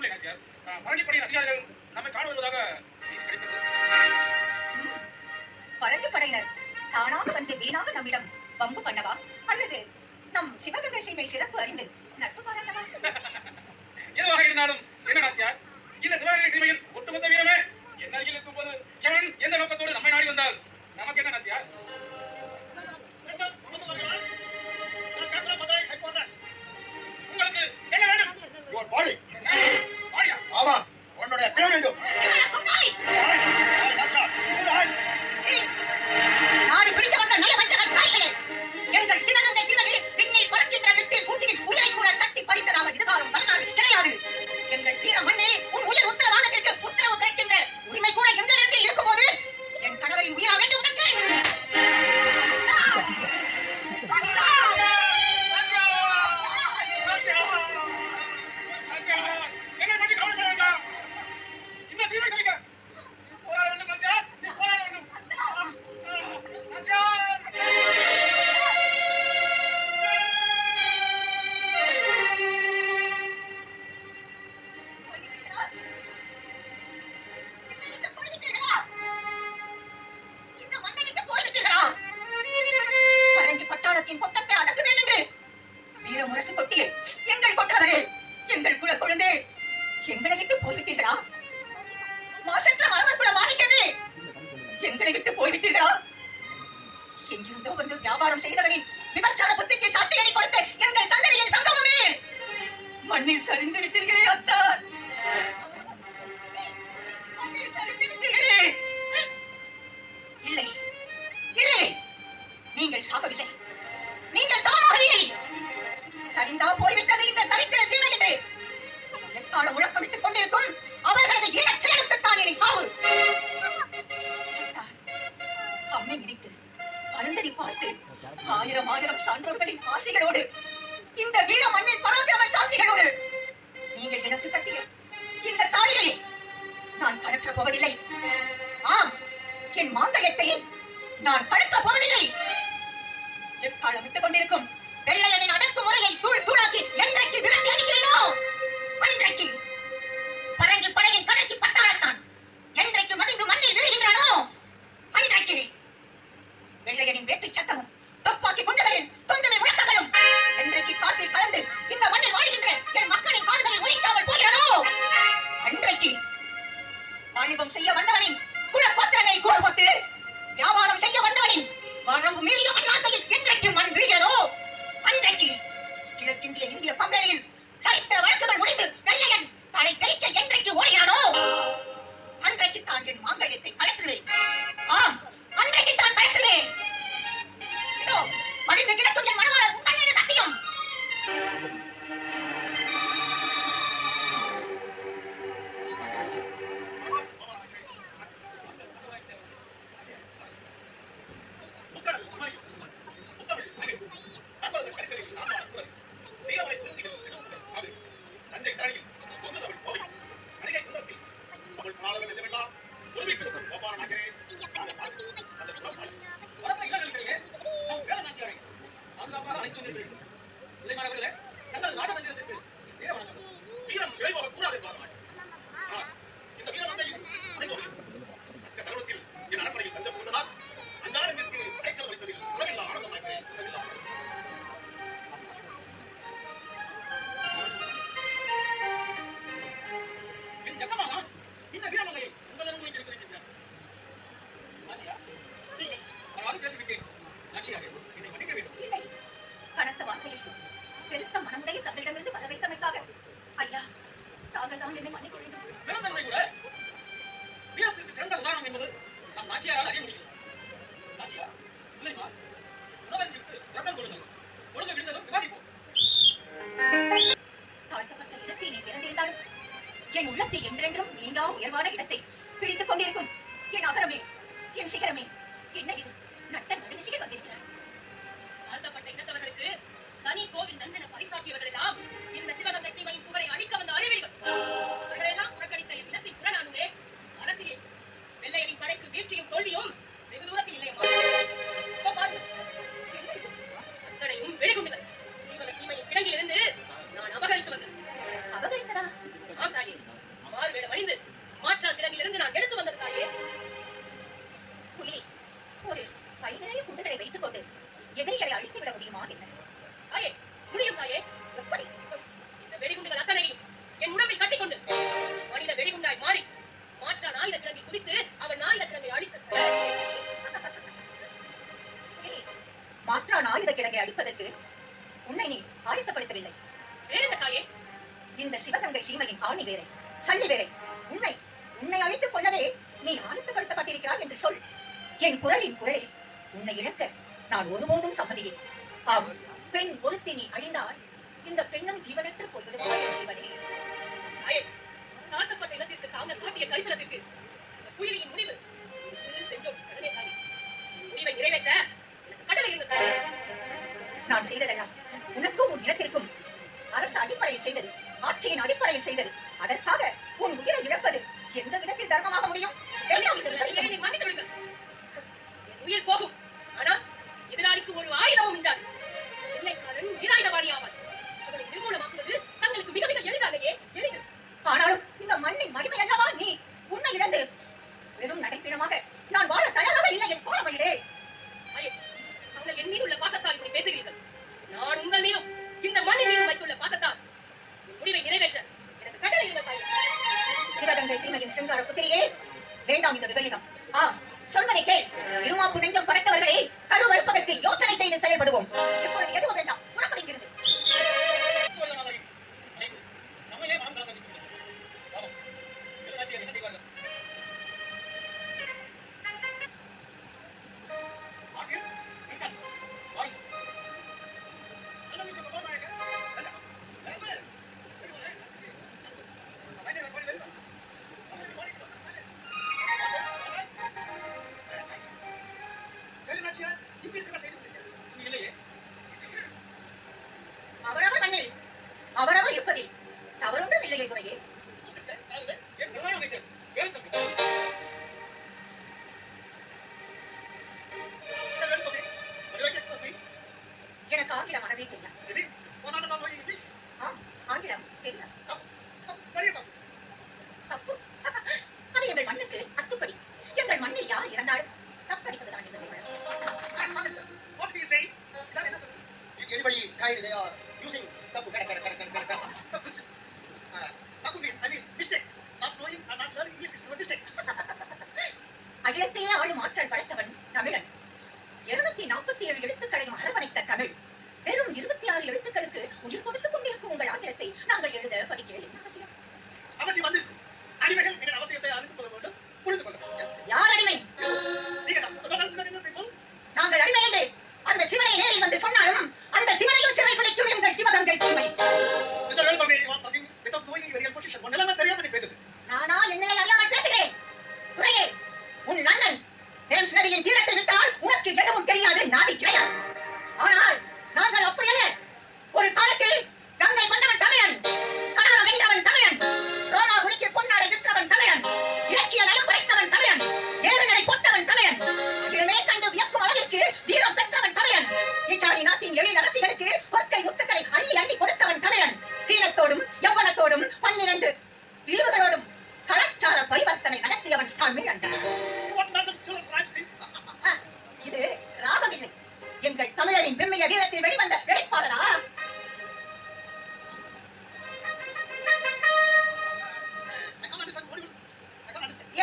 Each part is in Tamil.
ஒன்றும் நாச்சியார். பரங்கிப்படையின் அதிகாரிகள் நம்மை காண வருவதாக செய்தி கிடைத்தது. பரங்கிப்படையினர் தானாக வந்து வீணாக நம்மிடம் வம்பு பண்ணவா அல்லது நம் சிவகங்கை சீமை சிறப்பு அறிந்து நட்பு பாராட்டவா? எதுவாக இருந்தாலும் என்ன நாச்சியார், இந்த சிவகங்கை சீமையில் ஒட்டுமொத்த வீரமே என் அருகில் இருக்கும் போது எவன் எந்த நோக்கத்தோடு நம்மை நாடி வந்தால் நமக்கு என்ன நாச்சியார்? உங்களுக்கு என்ன வேண்டும்? ஆமா, உன்னுடைய பேர் வேண்டும். நாடு பிடிக்க வந்த நயவஞ்சகன் நாய்களே, எங்கள் சிவகங்கை சீமையில் விண்ணில் பறக்கின்ற வெட்டில் பூச்சியின் உயிரை கூட தட்டி பறித்ததாக இதுகாரும் வரலாறு கிடையாது. எங்கள் வீர மண்ணில் உன் உயிர் உத்தரவாதத்திற்கு உத்தரவு கிடைக்கின்ற உரிமை கூட எங்களிடத்தில் இருக்கும்போது என் கணவரின் உயிரா வேண்டும் உனக்கு? எங்கிருந்தோ வந்து வியாபாரம் செய்தவனின் விபச்சார புத்திக்கு சாட்டியடி கொடுத்து எங்கள் சந்ததியின் சங்கமமே மண்ணில் சரிந்து விட்டீர்களே அத்தான், மண்ணில் சரிந்து விட்டீர்களே. இல்லை இல்லை, நீங்கள் சாகவில்லை, நீங்கள் சாகவில்லை. சரிந்தா போய்விட்டது இந்த சரித்திர சீமை என்று எக்காலம் முழக்கமிட்டுக் கொண்டிருக்கும் அவர்களது ஈழச் செயலுக்குத்தான் இனி சாவு. அம்மை மிதித்து அருந்ததி பார்த்து ஆயிரம் ஆயிரம் சான்றோர்களின் ஆசைகளோடு இந்த வீர மண்ணின் பராக்கிரம சாட்சிகளோடு நீங்கள் எனக்கு கட்டிய இந்த தாலியை நான் கழற்றப் போவதில்லை. ஆம், என் மாங்கல்யத்தை நான் கழற்றப் போவதில்லை. எக்காலம் விட்டுக் கொண்டிருக்கும் வெள்ளையனின் அடக்குமுறையை தூள் தூளாக்கி என்றைக்கு விரட்டி அடிக்கிறேனோ அன்றைக்கு பரங்கி படையின் கடைசி பட்டாளத்தான் என்றைக்கு மடிந்து மண்ணில் விழுகின்றானோ அன்றைக்கு வெள்ளையனின் வேட்டை சத்தமும் துப்பாக்கி குண்டுகளின் தொந்தமை முழக்கங்களும் என்றைக்கு காற்றில் கலந்து இந்த மண்ணில் வாழ்கின்ற என் மக்களின் காதுகளில் ஒலிக்காமல் போகிறதோ அன்றைக்கு வாணிபம் செய்ய வந்தவனின் குலப்பத்திரனை கூறப்பட்டு வியாபாரம் செய்ய வந்தவனின் வரம்பு மீறிய மண் ஆசையில் என்றைக்கு மண் விழுகிறதோ அன்றைக்கு கிழக்கிந்திய இந்திய கம்பெனியில் சரித்திர வழக்குகள் முடிந்து வெள்ளையன் தலை தெளிக்க என்றைக்கு ஓடுகிறானோ அன்றைக்கு தான் என் மாங்கல்யத்தை கலற்றுவேன். ஆம், அன்றைக்கு தான் கலற்றுவேன். இதோ மடிந்து கிடக்கும் என் மனவாளர் உங்கள் மீது சத்தியம். கனத்த வார்த்தையில் பெருத்த மனமுடைய தங்களிடமிருந்து வர வைத்தமைக்காக ஐயா தாங்கள் தான் என்னை மன்னிக்க வேண்டும். வீரத்திற்கு சிறந்த உதாரணம் என்பது நம் நாச்சியாரால் அறிய முடியும். நாச்சியார் இல்லைமா, உணவன் விட்டு ரத்தம் கொடுங்கள், பொழுது விழுந்ததும் விவாதிப்போம். தாழ்த்தப்பட்ட இடத்தில் நீ பிறந்திருந்தாலும் என் உள்ளத்தில் என்றென்றும் நீண்டா உயர்வான இடத்தை பிடித்துக் கொண்டிருக்கும் என் அகரமே, என் சிகரமே, என்ன இது நட்ட நடுநிசையில் வந்திருக்கிறார். தாழ்த்தப்பட்ட இனத்தவர்களுக்கு தனி கோவில் நஞ்சன பரிசாட்சியவர்கள் எல்லாம் இந்த சிவகங்கை சீமையின் புகழை அழிக்க வந்த அறிவிலிகள். அவர்களெல்லாம் புறக்கணித்த இனத்தின் புறநானூரே அரசியல் வெள்ளையனின் படைக்கு வீழ்ச்சியும் தோல்வியும் வெகு தூரத்தில் இல்லையம்மா. அத்தனையும் வெடிகுண்டுகள் சிவக சீமையின் கிடங்கில் இருந்து நான் அபகரித்து வந்தேன். அபகரித்ததா? ஆம் தாயே, இந்த சிவகங்கை சீமையின் ஆணி வேரை சல்லி வேரை உன்னை உன்னை அழித்துக் கொள்ளவே நீ ஆயத்தப்படுத்தப்பட்டிருக்கிறாய் என்று சொல். என் குரலின் குரலே உன்னை இழக்க நான் ஒருபோதும் சம்மதியே. ஆம், பெண் ஒருத்தி நீ அழிந்தால் இந்த பெண்ணும் ஜீவனற்று போய்விடுவாள் என் ஜீவனே. தாழ்த்தப்பட்ட இடத்திற்கு தாங்கள் காட்டிய கரிசனத்திற்கு குயிலியின் முடிவு சிறு செஞ்சோம் கடலே தாய். முடிவை நிறைவேற்ற கடலில் நான் செய்ததெல்லாம் உனக்கும் உன் இனத்திற்கும் அரசு அடிப்படையில் செய்தது, ஆட்சியின் அடிப்படையில் செய்தது. அதற்காக உன் உயிரை இழப்பது எந்த விதத்தில் தர்மமாக முடியும்? மன்னித்து விடுங்கள். என் உயிர் போகும், ஆனால் எதிராளிக்கு ஒரு ஆயுதமும் மிஞ்சாது. வெள்ளைக்காரன் வீராயுதவாணி ஆவான். அவனை நிர்மூலமாக்குவது தங்களுக்கு மிக மிக எளிதாலேயே எளிது. ஆனாலும் இந்த மண்ணின் மகிமை அல்லவா நீ உன்னை இழந்து வெறும் நடைப்பிணமாக நான் வாழ தயாராக இல்லை என் கோலமையிலே. அவர்கள் என் மீது உள்ள பாசத்தால் இப்படி பேசுகிறீர்கள். நான் உங்கள் மீதும் இந்த மண்ணின் மீதும் வைத்துள்ள பாசத்தால் முடிவை நிறைவேற்ற எனக்கு கட்டளை இல்லை தாயே. சிவகங்கை சீமையின் சிங்கார புத்திரியே, வேண்டாம் இந்த விபரீதம். சொல்வதை கேள். இருமாப்பு நெஞ்சம் படைத்தவர்களை கருவறுப்பதற்கு யோசனை செய்து செயல்படுவோம். இப்பொழுது எதுவும் வேண்டாம், புறப்படுகிறது. நம்மையே மனம் கலந்து என்ன செய்வார்கள்? அவரவர் மண்ணில் அவரவர் இருப்பதில் தவறொன்றும் இல்லையே துறையே. எனக்கு ஆங்கிலம் அறவே தெரியாது. ஆங்கிலம் தெரியாது. தப்பு. அது எங்கள் மண்ணுக்கு அத்துப்படி. எங்கள் மண்ணில் யார் இறந்தாலும் தப்படிப்பதுதான் எங்கள் மனம். Anybody died, they are using tapu, tapu means, I mean, mistake. Not knowing and not learning English is no mistake. அகிலத்தையே ஆளும் ஆற்றல் படைத்தவன் தமிழன். 247 எழுத்துக்களையும் அரவணைத்த தமிழ். வெறும் 26 எழுத்துக்களுக்கு உயிர் கொடுத்துக் கொண்டிருக்கும் உங்கள் ஆங்கிலத்தை நாங்கள் எழுத படிக்க என்ன அவசியம்? அவசியம் வந்து அடிமைகள் எங்கள் அவசியத்தை அறிந்து கொள்ள வேண்டும், புரிந்து கொள்ள வேண்டும். யார் அடிமை? நாங்கள் அடிமை என்று அந்த சிவனை நேரில் வந்து சொன்னாலும் அந்த சிவனையும் சிறை பிடிக்கும் எங்கள் சிவகங்கை சீமை. நானா என்னை அறியாமல் பேசுகிறேன்? துறையே, உன் அண்ணன் தேம்ஸ் நதியின் தீரத்தை விட்டால் உனக்கு எதுவும் தெரியாது, நாடி கிடையாது. ஆனால் நாங்கள் அப்படியல்ல. ஒரு காலத்தில் கங்கை கொண்டவன் தமிழன், கனகம் வென்றவன் தமிழன், ரோமாபுரிக்கு பொன்னாடை விற்றவன் தமிழன், இலக்கிய நயம் படைத்தவன் தமிழன், ஏறுநடை போட்டவன் தமிழன், அகிலமே கண்டு வியக்கும் அளவிற்கு வீரம் பெற்றவன் தமிழன், இத்தாலி நாட்டின் எழில் அரசிகளுக்கு கொற்கை முத்துக்களை அள்ளி அள்ளி கொடுத்தவன் தமிழன், சீனத்தோடும் யவனத்தோடும் 12 தீவுகளோடும் கலாச்சார பரிவர்த்தனை நடத்தியவன் தமிழன். இது ராகம் இல்லை, எங்கள் தமிழரின் பெருமைய வீரத்தில் வெளிவந்த வெளிப்பாடலா?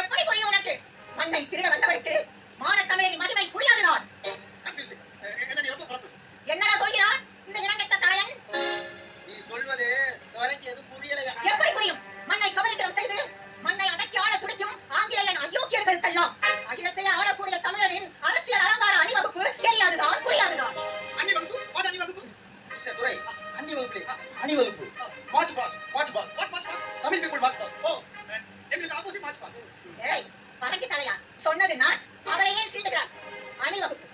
எப்படி புரியும் உனக்கு? மண்ணை திருட வந்தவருக்கு மான தமிழரின் மகிமை புரியாதுதான். என்னடா சொல்கிறான் இந்த இனங்கெட்ட தாயன்? நீ சொல்வது எதுவும் புரியலையா? எப்படி புரியும்? மண்ணை கவனிக்கிறம் செய்து மண்ணை அடக்கி ஆள துடிக்கும் ஆங்கிலேயன் அயோக்கியர்களுக்கெல்லாம் அகிலத்தையே ஆளக்கூடிய தமிழரின் அரசியல் அலங்கார அணிவகுப்பு தெரியாதுதான், புரியாதுதான். அணிவகுப்பு? துறை அணிவகுப்பு, அணிவகுப்பு. March past, march past. What march past? Tamil people march past. ஓ, எங்களுக்கு ஆப்போசிட் மார்ச் பாஸ். ஏய், பறக்கி தலையா, சொன்னது நான், அவரை ஏன் சீண்டுகிறார்? அணிவகுப்பு,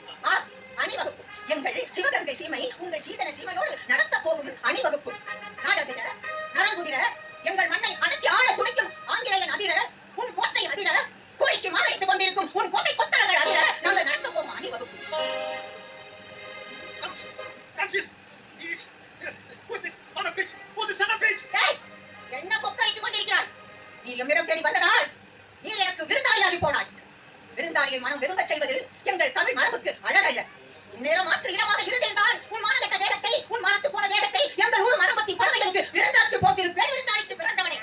அணிவகுப்பு. எங்கள் சிவகங்கை சீமை உங்கள் சீதன சீமையோடு நடத்த போகும் அணிவகுப்பு. நாடதிர, நரங்குதிர, எங்கள் மண்ணை அடக்கி ஆள துடிக்கும் ஆங்கிலேயன் அதிர, உன் கோட்டை அதிர, கோரிக்கு மாறித்துக் கொண்டிருக்கும் உன் கோட்டை கொத்தளங்கள் அதிர, நாங்கள் நடத்த போகும் அணிவகுப்பு. என்ன கொக்கரித்துக் கொண்டிருக்கிறாய்? நீ எம்மிடம் தேடி வந்ததால் நீர் எனக்கு விருந்தாளியாகி போனாய். விருந்தாளியை மனம் விரும்பச் செய்வது எங்கள் தமிழ் மரபுக்கு அழகல்ல. இந்நேரம் மாற்று இனமாக இருந்திருந்தால் உன் மானகட்ட தேகத்தை, உன் மனத்து போன தேகத்தை எங்கள் ஊர் மரபத்தின் பறவைகளுக்கு விருந்தாக்கி போட்டிருப்பேன். விருந்தாளிக்கு பிறந்தவனே.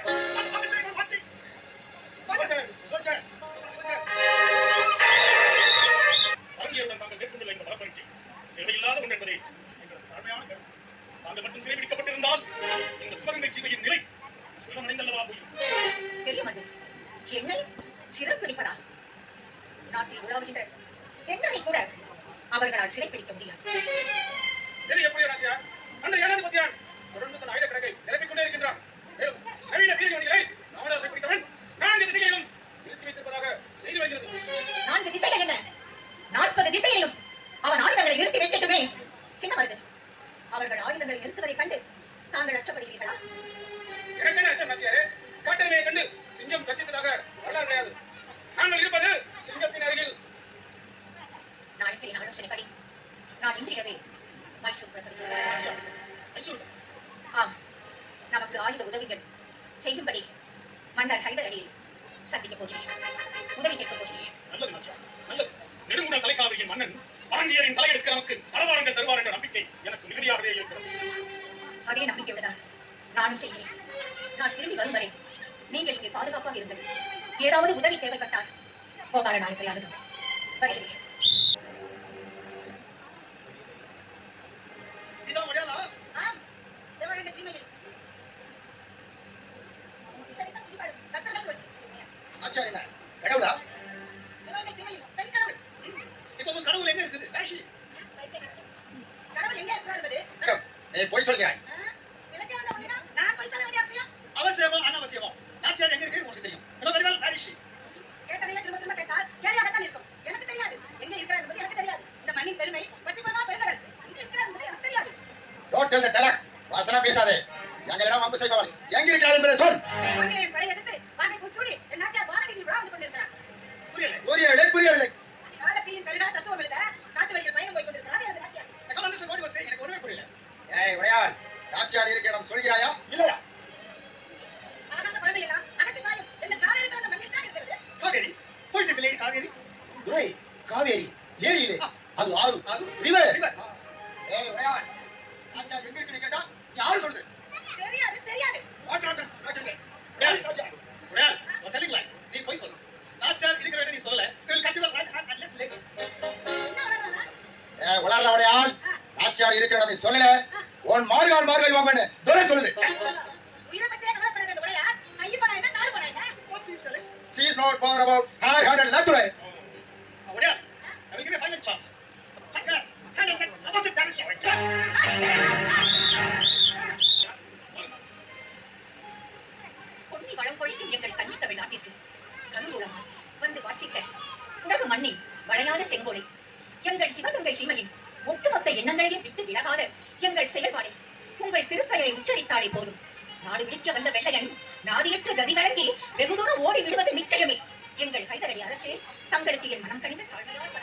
தேவையில்லாத ஒன்று என்பதை தாங்கள் மட்டும் சிறைபிடிக்கப்பட்டிருந்தால் இந்த சிவகங்கை சீமையின் நிலை சிரமடைந்தல்லவா போய் பெரிய மன்னர், என்னை சிறைப்பிடிப்பதா? நாட்டில் உலாவுகின்ற எங்களை கூட அவர்களால் சிறைப்பிடிக்க முடியாது. இது எப்படி நாச்சியார்? அந்த ஏனாதிபதியான் தொடர்ந்து தன் ஆயுத கிடக்கை நிரப்பிக் கொண்டே இருக்கின்றான். மேலும் நவீன பீரங்கிகளை ராமதாசை பிடித்தவன் 4 திசைகளிலும் நிறுத்தி வைத்திருப்பதாக செய்தி வருகிறது. 4 திசைகள் என்ன? 40 திசைகளிலும் அவன் ஆயுதங்களை நிறுத்தி வைக்கட்டுமே. சின்னவர்கள், அவர்கள் ஆயுதங்களை நிறுத்துவதை கண்டு தாங்கள் அச்சப்படுகிறீர்களா? எனக்கென்ன அச்சம் நாச்சியாரே? காட்டெருமையை கண்டு சிங்கம் கர்ஜித்ததாக வரலாறு கிடையாது. நாங்கள் இருப்பது சிங்கத்தின் அருகில். நாளைக்கு ஆலோசனைப்படி நான் இன்றிரவே மைசூர் புறப்படுகிறேன். மைசூர் ஆம், நமக்கு ஆயுத உதவிகள் செய்யும்படி மன்னர் ஹைதர் அலியை சந்திக்கப் போகிறேன். உதவி கேட்கப் போகிறேன். நல்லது நாச்சியார், நல்லது. நெடுங்குடன் தலைக்காவியின் மன்னன் பாண்டியரின் தலையெடுக்க நமக்கு தளவாடங்கள் தருவார் என்ற நம்பிக்கை எனக்கு மிகுதியாகவே இருக்கிறது. அதே நம்பிக்கையுடன் நானும் செய்கிறேன். நான் திரும்பி வரும் வரை நீங்கள் இங்கே பாதுகாப்பாக இருங்கள். ஏதாவது உதவி தேவைப்பட்டால் கோபால நாயக்கரை அணுகும். வருகிறேன். இதான் மரியாதா? ஆம், சிவகங்கை சீமையில் நாச்சியார் என்ன கடவுளா? சிவகங்கை சீமையில் பெண் கடவுள். இப்ப உன் கடவுள் எங்க இருக்குது? வேஷி. கடவுள் எங்கே இருக்கிறார் என்பது நீ போய் சொல்கிறாய். நான் போய் சொல்ல வேண்டிய அவசியம் அவசியமா அனாவசியமா? நாச்சியார் எங்க இருக்கு உங்களுக்கு தெரியும். என்ன வடிவால் வேஷி. கேட்டதையே திரும்ப திரும்ப கேட்டால் கேள்வியாகத்தான் இருக்கும். எனக்கு தெரியாது எங்கே இருக்கிறார் என்பது எனக்கு தெரியாது. இந்த மண்ணின் பெருமை பச்சிமமா பெருங்கடல் எங்கே இருக்கிறார் என்பது எனக்கு தெரியாது. டோன்ட் டெல் தி டெலக். வாசனா பேசாதே. எங்களிடம் அம்பு செய்பவள் எங்க இருக்கிறார் என்பதை சொல். ஆங்கிலேயர் படையெடுத்து வாங்கை பூச்சூடி என் நாட்டியார் வானவீதியில் விழா வந்து கொண்டிருக்கிறார். புரியவில்லை. காலத்தையும் கருகாத தத்துவம் எழுத நாட்டு வழியில் பயணம் போய் கொண்டிருக்கிறார் எனது நாட்டியார். எனக்கு ஒண்ணுமே புரியல. ஏய் உடையாள், நாச்சியார் இருக்கிற இடம் சொல்கிறாயா இல்லையா? ஆகாத பழமை எல்லாம் அகற்றி பாயும் என்ற காவேரி அந்த மண்ணில் தான் இருக்கிறது. காவேரி போய் சேசலே காவேரி. துரை காவேரி ஏரியிலே அது ஆறு அது ரிவர். ஏய் உடையாள், நாச்சியார் எங்க இருக்குன்னு கேட்டா யாரு சொல்லுது? தெரியாது. உடையாள் நான் சொல்லிக்கலாம். நீ போய் சொல்லு. நாச்சியார் இருக்கிற இடம் நீ சொல்லல. உலர்ல உடையாள், நாச்சியார் இருக்கிற இடம் நீ சொல்லல. உன் மார்கால் வாங்கன்னு துரை சொல்லுது. உயிரை பற்றியே கவலைப்படாத இந்த உடையார் கையை பணம் என்ன கால் பணம் என்ன? She is not bothered about her handle left to right. Udaiyal, we give a final chance. Handle left, opposite direction. Ponni வளம் கொழிக்கும் எங்கள் கன்னித்தமிழ் நாட்டிற்கு கருவூலமாக வந்து வாட்டிக்க உலக மண்ணின் வளையாத செங்கோலை எங்கள் சிவகங்கை சீமையின் ஒட்டுமொத்த எண்ணங்களையும் விட்டு விலகாத எங்கள் செயல்பாடை உங்கள் திருப்பெயரை உச்சரித்தாலே போதும். நாடு விழிக்க வந்த வெள்ளையன் நாதியற்ற கதி கலங்கி வெகு தூரம் ஓடி விடுவது நிச்சயமே. எங்கள் ஹைதர் அலி அரசே, தங்களுக்கு என் மனம் கணிந்த தாழ்மையால்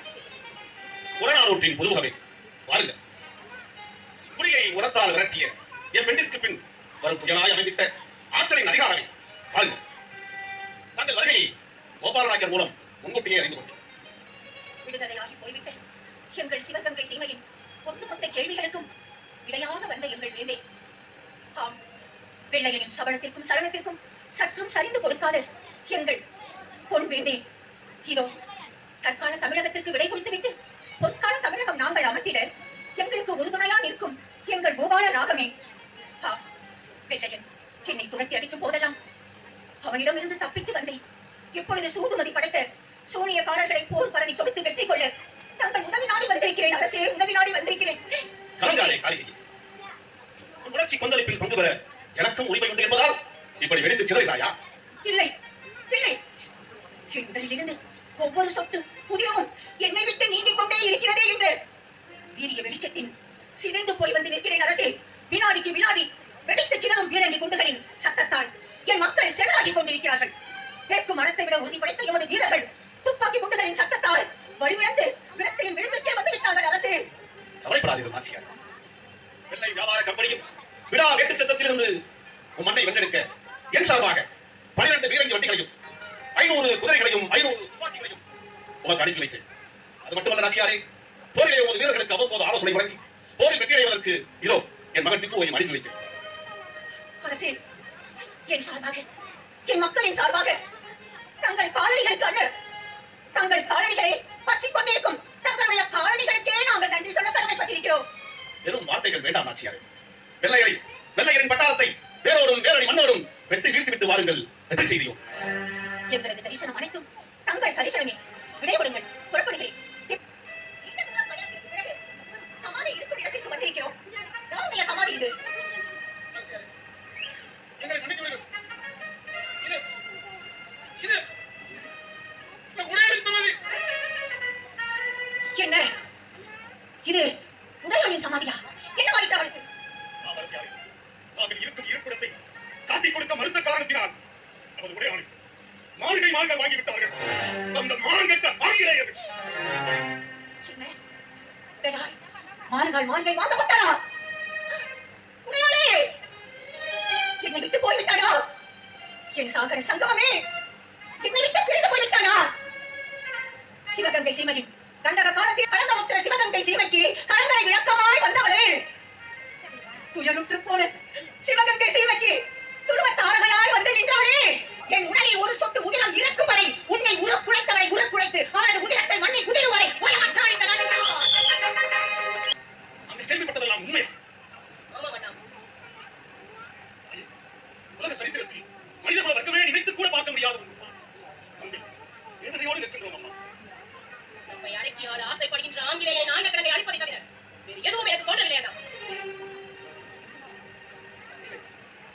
புறநானூற்றின் பொதுவகை பாருங்க. புலியை உரத்தால் விரட்டிய என் பெண்ணிற்கு பின் வரும் புயலாய் அமைந்திட்ட ஆற்றலின் அதிகாரமே பாருங்க. தங்கள் வருகையை கோபாலநாயக்கர் மூலம் முன்கூட்டியே அறிந்து கொண்டேன். விடுதலையாகி போய்விட்ட எங்கள் சிவகங்கை சீமையின் ஒட்டுமொத்த கேள்விகளுக்கும் இடையாக வந்த எங்கள் வேந்தே, ஆம், வெள்ளையனின் சபலத்திற்கும் சலனத்திற்கும் சற்றும் சரிந்து கொடுக்காத எங்கள் பொன் வேந்தே, இதோ தற்கால தமிழகத்திற்கு விடை கொடுத்துவிட்டு பொற்கால தமிழகம் நாங்கள் அமர்த்திட எங்களுக்கு உறுதுணையா நிற்கும் எங்கள் கோபால ராகமே. ஆம், வெள்ளையன் என்னை துரத்தி அடிக்கும் போதெல்லாம் அவனிடமிருந்து தப்பித்து வந்தேன். இப்பொழுது சூதுமதி படைத்த சூனியக்காரர்களை போர் பரணி கொடுத்து வெற்றி கொள்ள தங்கள் உதவி நாடி வந்திருக்கிறேன். அரசே, உதவி நாடி வந்திருக்கிறேன். கலங்காதே காரிகை. உணர்ச்சி கொந்தளிப்பில் பங்கு பெற எனக்கும் உரிமை உண்டு என்பதால் இப்படி வெடித்து சிதறினாயா? இல்லை இல்லை, எங்களிலிருந்து ஒவ்வொரு சொட்டு புதியவும் என்னை விட்டு நீங்கிக் கொண்டே இருக்கிறதே என்று வீரிய வெளிச்சத்தின் சிதைந்து போய் வந்து நிற்கிறேன். அரசே, வினாடிக்கு வினாடி வெடித்து சிதறும் பீரங்கி குண்டுகளின் சத்தத்தால் என் மக்கள் செவராகி கொண்டிருக்கிறார்கள். தேக்கு மரத்தை விட உறுதி படைத்த எமது வீரர்கள் துப்பாக்கி குண்டுகளின் சத்தத்தால் வழிவிழந்து விளக்கையின் விழுந்துக்கே வந்துவிட்டார்கள். அரசே, கவலைப்படாதீர்கள் நாச்சியார். வெள்ளை வியாபார கம்பெனியும் விடா வேட்டு சத்தத்திலிருந்து உன் மண்ணை வென்றெடுக்க என் சார்பாக 12 பீரங்கி வண்டிகளையும் 500 குதிரைகளையும் 500 துப்பாக்கிகளையும் உனக்கு அனுப்பி வைத்தேன். அது மட்டுமல்ல நாச்சியாரே, போரிலே உமது வீரர்களுக்கு அவ்வப்போது ஆலோசனை வழங்கி போரில் வெற்றி அடைவதற்கு இதோ என் மகன் திப்புவையும் அனுப்பி வைத்தேன். அரசே, என் சார்பாக, என் மக்களின் சார்பாக தங்கள் காலணிகளுக்கு அல்ல, தங்கள் காலணிகளை பற்றிக் கொண்டிருக்கும் தங்களுடைய காலணிகளுக்கே நாங்கள் நன்றி சொல்ல கடமைப்பட்டிருக்கிறோம். வெறும் வார்த்தைகள் வேண்டாம் நாச்சியாரே. வெள்ளையரின் பட்டாளத்தை வேற எல்லோரும் வெட்டி வீழ்த்தி விட்டு வாருங்கள் வெற்றி செய்தியும். எங்களது தரிசனம் அனைத்தும் தங்கள் தரிசனமே. விடைபடுங்கள், புறப்படுகிறேன். நீண்ட தூர பயணத்திற்கு பிறகு சமாதி இருக்கும் இடத்திற்கு வந்திருக்கிறோம். யாருடைய சமாதி இது? எங்களை மன்னித்து விடுங்கள். இது இந்த உடையாளின் சமாதி. என்ன இது? உடையாளின் சமாதியா? என்ன வாய்த்து அவளுக்கு? அரசியாரே, தாங்கள் இருக்கும் இருப்பிடத்தை காட்டிக் கொடுக்க மறுத்த காரணத்தினால் நமது உடையாளி மாளிகை மார்கள் வாங்கிவிட்டார்கள். அந்த மாங்கட்ட ஆகியது என்ன? உடையாள் மார்கை வாங்கப்பட்டாரா? உடையாளே, என்னை விட்டு போய்விட்டாரா? என் சாகர சங்கமமே என்னை விட்டு பிரிந்து போய்விட்டாரா? சிவகங்கை சீமையின் கண்டக காலத்தில் கலந்தமுற்ற சிவகங்கை சீமைக்கு கலங்கரை விளக்கமாய் வந்தவளே, துயருற்று போன சிவகங்கை சீமைக்கு துருவ தாரகையாய் வந்து நின்றவளே, என் உடலில் ஒரு சொட்டு உதிரம் இருக்கும் வரை உன்னை உரக்குலைத்தவளை உரக்குலைத்து அவனது உதிரத்தை மண்ணை குதிரும் வரை ஓயமற்றாள் இந்த நாட்டில். அந்த கேள்விப்பட்டதெல்லாம் உண்மை. ஆமா வேண்டாம். உலக சரித்திரத்தில் மனித குல வர்க்கமே நினைத்து கூட பார்க்க முடியாத வேதனையோடு நிற்கின்றோம் அம்மா. நம்மை அடக்கி ஆள ஆசைப்படுகின்ற ஆங்கிலேய நான்கு கிழங்கை அழிப்பதை தவிர வேறு எதுவும் எனக்கு தோன்றவில்லை அண்ணா.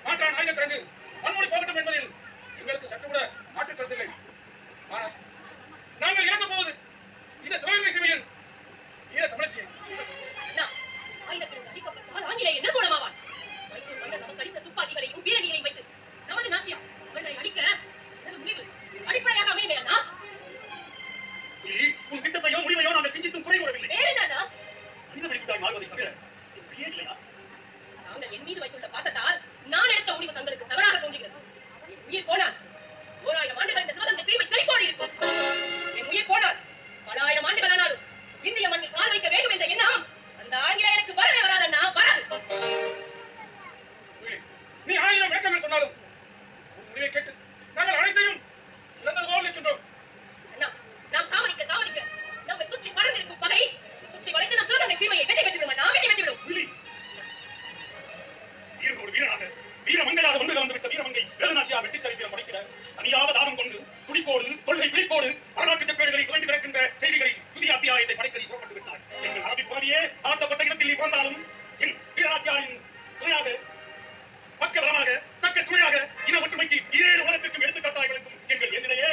மாற்றான் ஆயுத கிழங்கு மண்மொழி போகட்டும் என்பதில் எங்களுக்கு சற்று கூட மாற்றுக் கருத்தில்லை. ஆனால் நாங்கள் இழந்து போவது இந்த சிவகங்கை சீமையின் ஈர தமிழச்சியை. அண்ணா, ஆயுதக்கிழங்கு அழிக்கப்பட்டால் ஆங்கிலேய நிர்மூலமாவான். மைசூர் மன்னர் நமக்கு அளித்த துப்பாக்கிகளையும் பீரங்கிகளையும் வைத்து நமது நாச்சியார் அவர்களை அழிக்க எனது முடிவு அடிப்படையாக அமையவே அண்ணா. உன் திட்டத்தையோ முடிவையோ நாங்கள் கிஞ்சித்தும் குறை கூறவில்லை. வேறு என்னண்ணா? மனித வெளித்தாய் மாறுவதை தவிர இப்படியே இல்லையா? தாங்கள் என் மீது வைத்துள்ள பாசத்தால் நான் எடுத்த முடிவு தங்களுக்கு தவறாக தோன்றுகிறது. என் உயிர் போனால் 1000 ஆண்டுகள் இந்த சிவகங்கை சீமை செழிப்போடு இருக்கும். என் உயிர் போனால் பல ஆயிரம் ஆண்டுகள் ஆனாலும் இந்திய மண்ணில் கால் வைக்க வேண்டும் என்ற எண்ணம் அந்த ஆங்கிலேயருக்கு வரவே வராதண்ணா, வராது. நீ 1000 விளக்கங்கள் சொன்னாலும் உன் முடிவை கேட்டு நாங்கள் அனைத்தையும் இழந்தது போல் இருக்கின்றோம். அண்ணா, நாம் தாமதிக்க நம்மை சுற்றி பறந்திருக்கும் பகை சுற்றி வளைத்து நம் சிவகங்கை சீமையை வெற்றி பெற்றுவிடும் அண்ணா, வெற்றி பெற்றுவிடும். வீரனோடு வீரனாக வீரமங்கையாக ஒன்று கலந்துவிட்ட வீரமங்கை வேலுநாச்சியார் வெற்றி சரித்திரம் படைக்கிற தனியாக தானம் கொண்டு துடிப்போடு கொள்கை பிடிப்போடு வரலாற்று செப்பேடுகளில் குறைந்து கிடக்கின்ற செய்திகளை புதிய அத்தியாயத்தை படைக்கறி புறப்பட்டு விட்டார். எங்கள் அரபி புறவியே தாழ்த்தப்பட்ட இடத்தில் நீ பிறந்தாலும் என் வீரநாச்சியாரின் துணையாக பக்கபலமாக தக்க துணையாக இன ஒற்றுமைக்கு 7 உலகத்திற்கும் எடுத்துக்காட்டாக விளக்கும் எங்கள் எதிரையே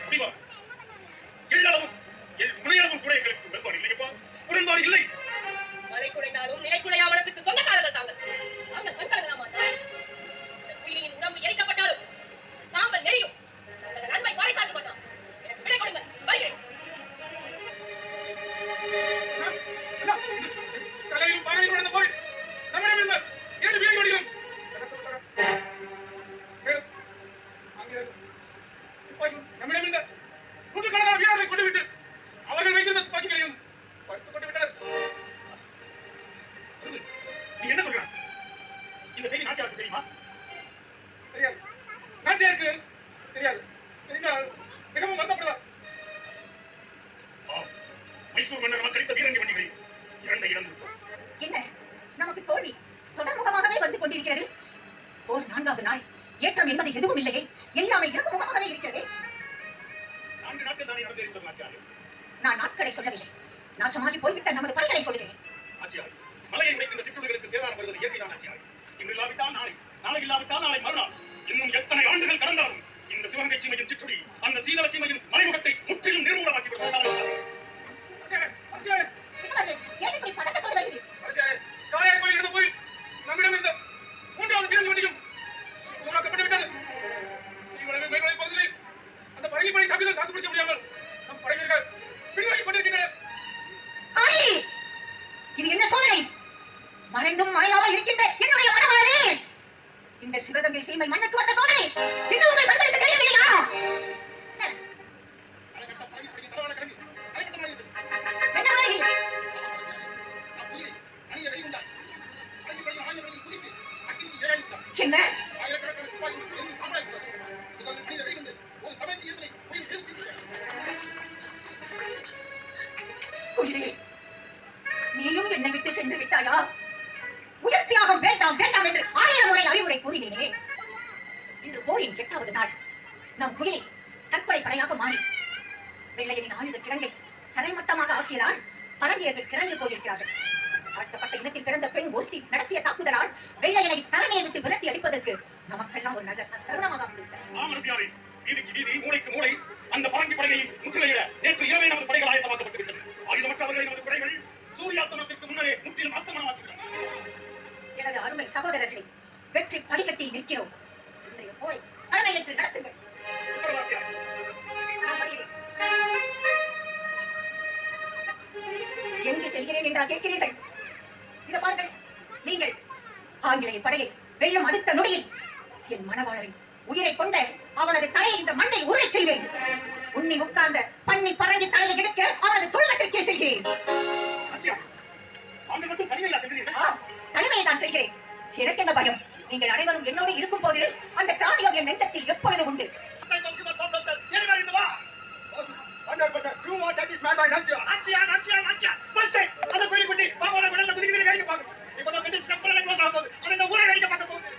முடிவா எள்ளளவும் முனையளவும் கூட எங்களுக்கு உடன்பாடு இல்லையப்பா, உடன்பாடு இல்லை. மலை குலைந்தாலும் நிலை குலையா மனசுக்கு சொந்தக்காரர்கள் தாங்கள். நாங்கள் கண்கலங்கலாம் மாட்டோம். இந்த குயிலியின் உடம்பு எரிக்கப்பட்டாலும் சாம்பல் நெறியும். நாங்கள் நன்மை பாரிசாற்ற மாட்டோம். எனக்கு விடை கொடுங்கள், வருகிறேன். கலையும் பாறையும் நடந்த போய் நம்மிடம் இருந்த 2 வீரர்கள் வடிகளும் நம்மிடம் இருந்த நூற்றுக்கணக்கான வீரர்களை கொண்டு விட்டு அவர்கள் வைத்திருந்த துப்பாக்கிகளையும் பறித்துக் கொண்டு விட்டனர். நீ என்ன சொல்றாய்? இந்த செய்தி நாச்சியாருக்கு தெரியுமா? தெரியாது. நாச்சியாருக்கு தெரியாது. தெரிந்தால் மிகவும் வருத்தப்படுவார். மைசூர் மன்னர் நமக்கு அளித்த வீரங்கி வண்டிகளில் 2 இழந்து விட்டோம். என்ன நமக்கு தோல்வி தொடர்முகமாகவே வந்து கொண்டிருக்கிறது. போர் 4வது நாள் ஏற்றம் என்பது எதுவும் இல்லையே, எல்லாமே இறக்குமுகமாகவே இருக்கிறதே. 4 நாட்கள் தானே நடந்திருக்கிறது நாச்சியார். நான் நாட்களை சொல்லவில்லை, நாசமாகி போய்விட்ட நமது பணிகளை சொல்கிறேன். நாச்சியார், மலையை உடைக்கின்ற சிற்றுளிகளுக்கு சேதாரம் வருவது இயற்கைதான் நாச்சியார். இன்று இல்லாவிட்டால் நாளை, நாளை இல்லாவிட்டால் நாளை மறுநாள், இன்னும் எத்தனை ஆண்டுகள் கடந்தாலும் இந்த சிவகங்கை சீமையின் சிற்றுளி அந்த சீதள சீமையின் மறைமுகத்தை முற்றிலும் நிர்மூலமாக்கி விடுவதற்காக ஏன் இப்படி பதட்டத்தோடு வருகிறீர்கள்? காளையார் கோயில் இருந்த போய் நம்மிடம் இருந்த 3வது வீரர்கள் வண்டியும் உருவாக்கப்பட்டு விட்டது. இவ்வளவு மேல்மலை பகுதியில் அந்த படகை படை தாக்குதல் தாக்குப்பிடிக்க முடியாமல் நம் படைவீரர்கள் பின்வாங்கி கொண்டிருக்கின்றனர். இது என்ன சோதனை? மறைந்தும் மறையாமல் இருக்கின்ற என்னுடைய மனவாளரே, இந்த சிவகங்கை சீமை மண்ணுக்கு வந்த சோதனை இன்னும் உங்கள் கண்களுக்கு தெரியவில்லையா? என்ன மாதிரி? என்ன குயிலே, நீயும் என்னை விட்டு சென்று விட்டாயா? உயிர் தியாகம் வேண்டாம் வேண்டாம் என்று 1000 முறை அறிவுறுத்தி அறிவுரை கூறினேனே. இன்று போரின் 8வது நாள். நம் குயிலை தற்கொலை படையாக மாறி வெள்ளையனின் ஆயுத கிழங்கை தரைமட்டமாக ஆக்கியதால் பரங்கியர்கள் கிறந்து போயிருக்கிறார்கள். தாழ்த்தப்பட்ட இனத்தில் பிறந்த பெண் ஒருத்தி நடத்திய தாக்குதலால் வெள்ளையனை தரணியை விட்டு விரட்டி அடிப்பதற்கு நமக்கெல்லாம் ஒரு நல்ல தருணமாக அமைந்தது. வீதிக்கு வீதி, மூளைக்கு மூளை அந்த பரங்கி படையை முற்றுகையிட நேற்று இரவே நமது படைகள் ஆயத்தமாக்கப்பட்டு விட்டது. ஆயுதமற்றவர்களை நமது படைகள் சூரியாஸ்தமனத்திற்கு முன்னரே முற்றிலும் அஸ்தமனமாக்கிவிட்டன. எனது அருமை சகோதரர்களை, வெற்றி படிக்கட்டில் நிற்கிறோம். இன்றைய போரை தலைமையேற்று நடத்துங்கள். எங்கே செல்கிறேன் என்றா கேட்கிறீர்கள்? இதை பாருங்கள். நீங்கள் ஆங்கிலேய படையை வெல்லும் அடுத்த நொடியில் என் மணவாளரை உயிரை கொண்ட அவனது தலையை இந்த மண்ணை உருளச் செய்வேன். உண்ணி உட்கார்ந்த பண்ணி பறங்கி தலையை எடுக்க அவனது தொழிலத்திற்கே செல்கிறேன். தனிமையை நான் செய்கிறேன். எனக்கு என்ன பயம்? நீங்கள் அனைவரும் என்னோடு இருக்கும் போது அந்த திராணியம் என் நெஞ்சத்தில் எப்பொழுது உண்டு. அந்த கோயிலுக்குட்டி பாபாவோட விடல குதிக்குது வேடிக்கை பார்க்கணும். இப்ப நம்ம கட்டி ஸ்டெப்ல க்ளோஸ் ஆகும் போது அந்த ஊரை வேடிக்கை பார்க்க போகுது.